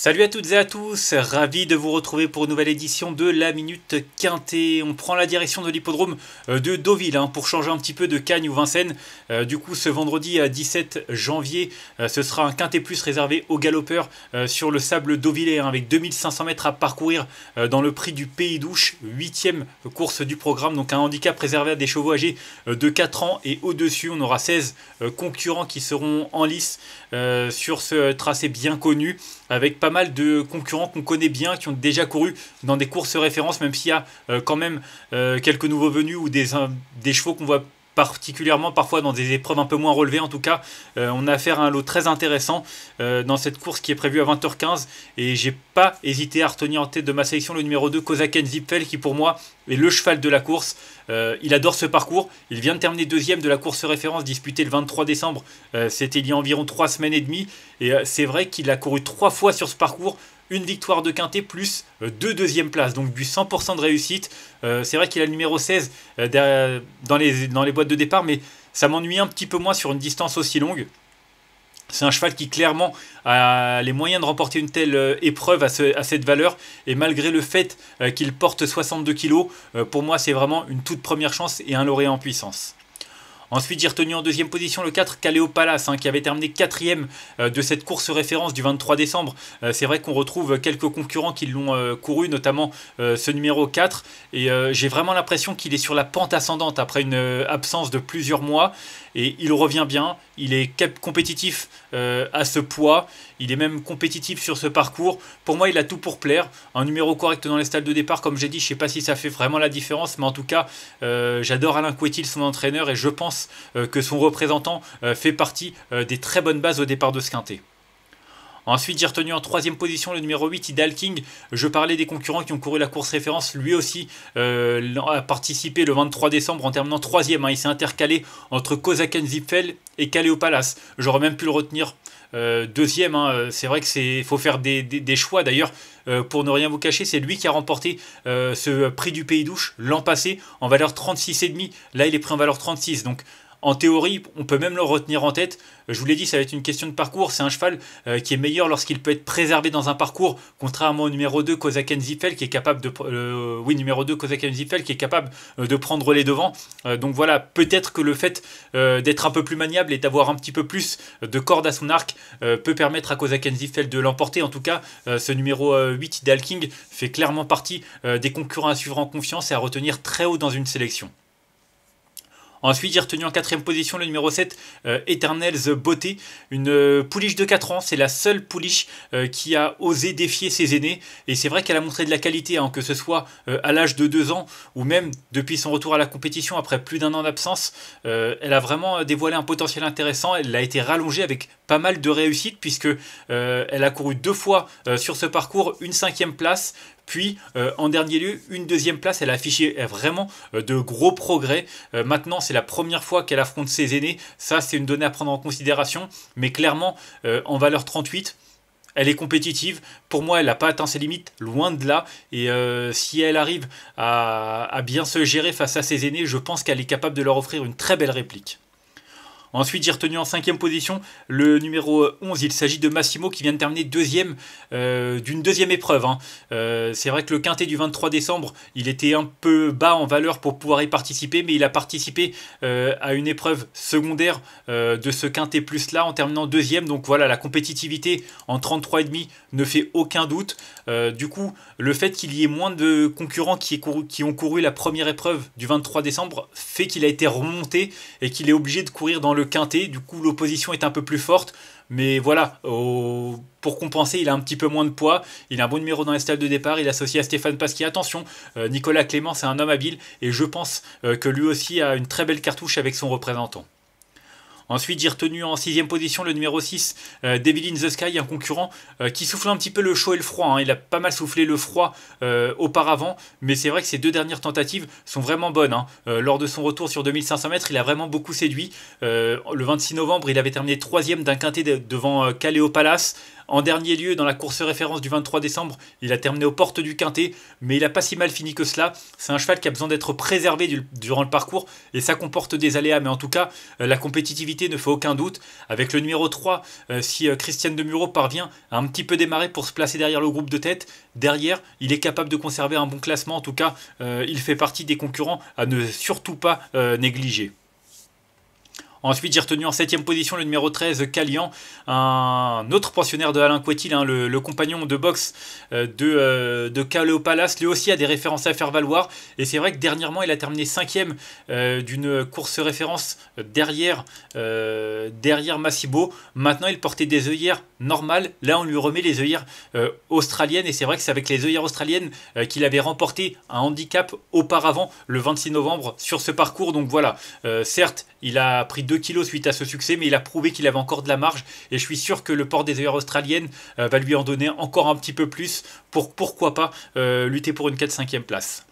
Salut à toutes et à tous, ravi de vous retrouver pour une nouvelle édition de la Minute Quintet. On prend la direction de l'hippodrome de Deauville pour changer un petit peu de Cagnes ou Vincennes. Du coup, ce vendredi 17 janvier, ce sera un Quintet Plus réservé aux galopeurs sur le sable deauvillais avec 2500 mètres à parcourir dans le prix du Pays d'Ouche, 8e course du programme. Donc un handicap réservé à des chevaux âgés de 4 ans et au-dessus. On aura 16 concurrents qui seront en lice sur ce tracé bien connu, avec pas mal de concurrents qu'on connaît bien, qui ont déjà couru dans des courses références, même s'il y a quand même quelques nouveaux venus ou des chevaux qu'on voit particulièrement parfois dans des épreuves un peu moins relevées. En tout cas, on a affaire à un lot très intéressant dans cette course qui est prévue à 20h15, et j'ai pas hésité à retenir en tête de ma sélection le numéro 2, Kozaken Zipfel, qui pour moi est le cheval de la course. Il adore ce parcours, il vient de terminer deuxième de la course référence disputée le 23 décembre, c'était il y a environ 3 semaines et demie, et c'est vrai qu'il a couru 3 fois sur ce parcours, une victoire de quintet plus 2 deuxièmes places, donc du 100% de réussite. C'est vrai qu'il a le numéro 16 dans les boîtes de départ, mais ça m'ennuie un petit peu moins sur une distance aussi longue. C'est un cheval qui clairement a les moyens de remporter une telle épreuve à cette valeur, et malgré le fait qu'il porte 62 kg, pour moi c'est vraiment une toute première chance et un lauréat en puissance. Ensuite, j'ai retenu en deuxième position le 4, Kaleo Palace, qui avait terminé 4e de cette course référence du 23 décembre. C'est vrai qu'on retrouve quelques concurrents qui l'ont couru, notamment ce numéro 4. Et j'ai vraiment l'impression qu'il est sur la pente ascendante après une absence de plusieurs mois. Et il revient bien, il est compétitif à ce poids, il est même compétitif sur ce parcours. Pour moi, il a tout pour plaire. Un numéro correct dans les stalles de départ, comme j'ai dit, je ne sais pas si ça fait vraiment la différence, mais en tout cas, j'adore Alain Couetil, son entraîneur, et je pense que son représentant fait partie des très bonnes bases au départ de ce quintet. Ensuite, j'ai retenu en troisième position le numéro 8, Ideal King. Je parlais des concurrents qui ont couru la course référence. Lui aussi a participé le 23 décembre en terminant troisième. Il s'est intercalé entre Kozaken Zipfel et Kaleo Palace. J'aurais même pu le retenir deuxième. C'est vrai qu'il faut faire des choix. D'ailleurs, pour ne rien vous cacher, c'est lui qui a remporté ce prix du Pays d'Ouche l'an passé en valeur 36,5. Là, il est pris en valeur 36. Donc, en théorie, on peut même le retenir en tête. Je vous l'ai dit, ça va être une question de parcours. C'est un cheval qui est meilleur lorsqu'il peut être préservé dans un parcours, contrairement au numéro 2, Kozaken Zipfel, qui est capable de numéro 2, Kozaken Zipfel, qui est capable de prendre les devants. Donc voilà, peut-être que le fait d'être un peu plus maniable et d'avoir un petit peu plus de corde à son arc peut permettre à Kozaken Zipfel de l'emporter. En tout cas, ce numéro 8, Ideal King, fait clairement partie des concurrents à suivre en confiance et à retenir très haut dans une sélection. Ensuite, j'ai retenu en quatrième position le numéro 7, Eternals Beauté, une pouliche de 4 ans. C'est la seule pouliche qui a osé défier ses aînés. Et c'est vrai qu'elle a montré de la qualité, que ce soit à l'âge de 2 ans ou même depuis son retour à la compétition après plus d'1 an d'absence. Elle a vraiment dévoilé un potentiel intéressant. Elle a été rallongée avec pas mal de réussite, puisque elle a couru 2 fois sur ce parcours, une 5e place. Puis, en dernier lieu, une 2e place. Elle a affiché vraiment de gros progrès. Maintenant, c'est la première fois qu'elle affronte ses aînés. Ça, c'est une donnée à prendre en considération. Mais clairement, en valeur 38, elle est compétitive. Pour moi, elle n'a pas atteint ses limites, loin de là. Et si elle arrive à bien se gérer face à ses aînés, je pense qu'elle est capable de leur offrir une très belle réplique. Ensuite, j'ai retenu en 5e position le numéro 11. Il s'agit de Massimo, qui vient de terminer deuxième d'une 2e épreuve. C'est vrai que le quintet du 23 décembre, il était un peu bas en valeur pour pouvoir y participer, mais il a participé à une épreuve secondaire de ce quintet plus là en terminant deuxième. Donc voilà, la compétitivité en 33,5 ne fait aucun doute. Du coup, le fait qu'il y ait moins de concurrents qui ont couru la première épreuve du 23 décembre fait qu'il a été remonté et qu'il est obligé de courir dans le quintet. Du coup, l'opposition est un peu plus forte, mais voilà, pour compenser, il a un petit peu moins de poids. Il a un bon numéro dans les stalles de départ. Il est associé à Stéphane Pasquier. Attention, Nicolas Clément, c'est un homme habile, et je pense que lui aussi a une très belle cartouche avec son représentant. Ensuite, j'ai retenu en 6e position le numéro 6, Devil in the Sky, un concurrent qui souffle un petit peu le chaud et le froid. Il a pas mal soufflé le froid auparavant, mais c'est vrai que ses 2 dernières tentatives sont vraiment bonnes. Lors de son retour sur 2500 mètres, il a vraiment beaucoup séduit. Le 26 novembre, il avait terminé 3e d'un quintet devant Kaleo Palace. En dernier lieu, dans la course référence du 23 décembre, il a terminé aux portes du quintet, mais il n'a pas si mal fini que cela. C'est un cheval qui a besoin d'être préservé durant le parcours, et ça comporte des aléas, mais en tout cas, la compétitivité rapidité ne fait aucun doute. Avec le numéro 3, si Christian Demuro parvient à un petit peu démarrer pour se placer derrière le groupe de tête, derrière, il est capable de conserver un bon classement. En tout cas, il fait partie des concurrents à ne surtout pas négliger. Ensuite, j'ai retenu en 7ème position le numéro 13, Calian, un autre pensionnaire de Alain Couetil, hein, le compagnon de boxe de Kaleo Palace. Lui aussi a des références à faire valoir. Et c'est vrai que dernièrement, il a terminé 5ème d'une course référence derrière Massibo. Maintenant, il portait des œillères normales. Là, on lui remet les œillères australiennes. Et c'est vrai que c'est avec les œillères australiennes qu'il avait remporté un handicap auparavant, le 26 novembre, sur ce parcours. Donc voilà, certes, il a pris 2 kilos suite à ce succès, mais il a prouvé qu'il avait encore de la marge, et je suis sûr que le port des œillères australiennes va lui en donner encore un petit peu plus pour, pourquoi pas, lutter pour une 4-5e place.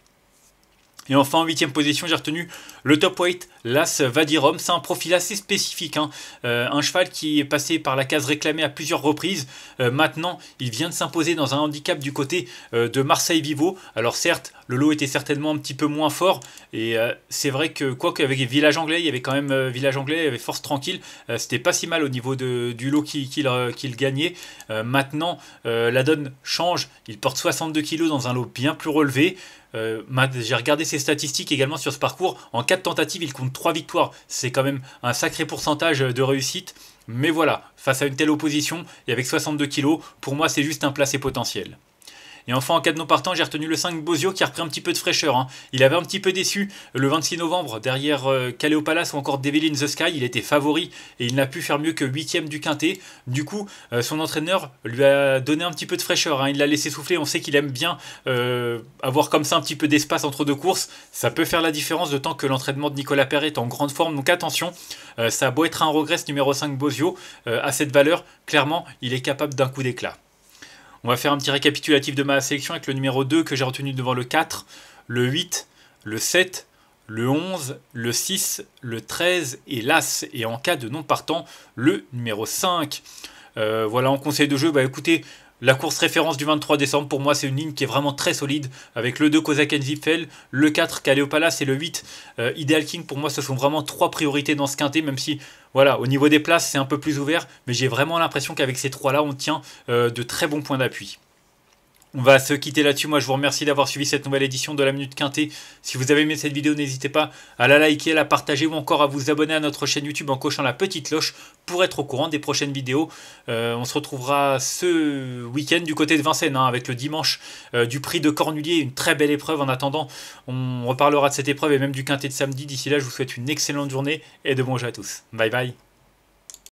Et enfin, en 8ème position, j'ai retenu le top weight, l'As Vadirom. C'est un profil assez spécifique, hein. Un cheval qui est passé par la case réclamée à plusieurs reprises. Maintenant, il vient de s'imposer dans un handicap du côté de Marseille Vivo. Alors certes, le lot était certainement un petit peu moins fort. Et c'est vrai que, quoique avec Village Anglais, il y avait quand même Village Anglais, il y avait Force Tranquille. C'était pas si mal au niveau du lot qu'il gagnait. Maintenant, la donne change. Il porte 62 kg dans un lot bien plus relevé. J'ai regardé ses statistiques également sur ce parcours. En 4 tentatives, il compte 3 victoires. C'est quand même un sacré pourcentage de réussite. Mais voilà, face à une telle opposition et avec 62 kg, pour moi, c'est juste un placé potentiel. Et enfin, en cas de non partant, j'ai retenu le 5 Bozio qui a repris un petit peu de fraîcheur, hein. Il avait un petit peu déçu le 26 novembre derrière Kaleo Palace ou encore Devil in the Sky. Il était favori et il n'a pu faire mieux que 8ème du quintet. Du coup, son entraîneur lui a donné un petit peu de fraîcheur, hein. Il l'a laissé souffler. On sait qu'il aime bien avoir comme ça un petit peu d'espace entre deux courses. Ça peut faire la différence, d'autant que l'entraînement de Nicolas Perret est en grande forme. Donc attention, ça a beau être un regret, ce numéro 5 Bozio, à cette valeur, clairement, il est capable d'un coup d'éclat. On va faire un petit récapitulatif de ma sélection avec le numéro 2 que j'ai retenu devant le 4, le 8, le 7, le 11, le 6, le 13 et l'As. Et en cas de non partant, le numéro 5. Voilà, en conseil de jeu, bah écoutez, la course référence du 23 décembre, pour moi, c'est une ligne qui est vraiment très solide, avec le 2 Kozaken Zipfel, le 4 Kaleo Palace et le 8 Ideal King. Pour moi, ce sont vraiment 3 priorités dans ce quintet, même si, voilà, au niveau des places, c'est un peu plus ouvert, mais j'ai vraiment l'impression qu'avec ces 3-là, on tient de très bons points d'appui. On va se quitter là-dessus. Moi, je vous remercie d'avoir suivi cette nouvelle édition de la Minute Quintet. Si vous avez aimé cette vidéo, n'hésitez pas à la liker, à la partager ou encore à vous abonner à notre chaîne YouTube en cochant la petite cloche pour être au courant des prochaines vidéos. On se retrouvera ce week-end du côté de Vincennes, hein, avec le dimanche du prix de Cornulier, une très belle épreuve. En attendant, on reparlera de cette épreuve et même du Quintet de samedi. D'ici là, je vous souhaite une excellente journée et de bons jeux à tous. Bye bye.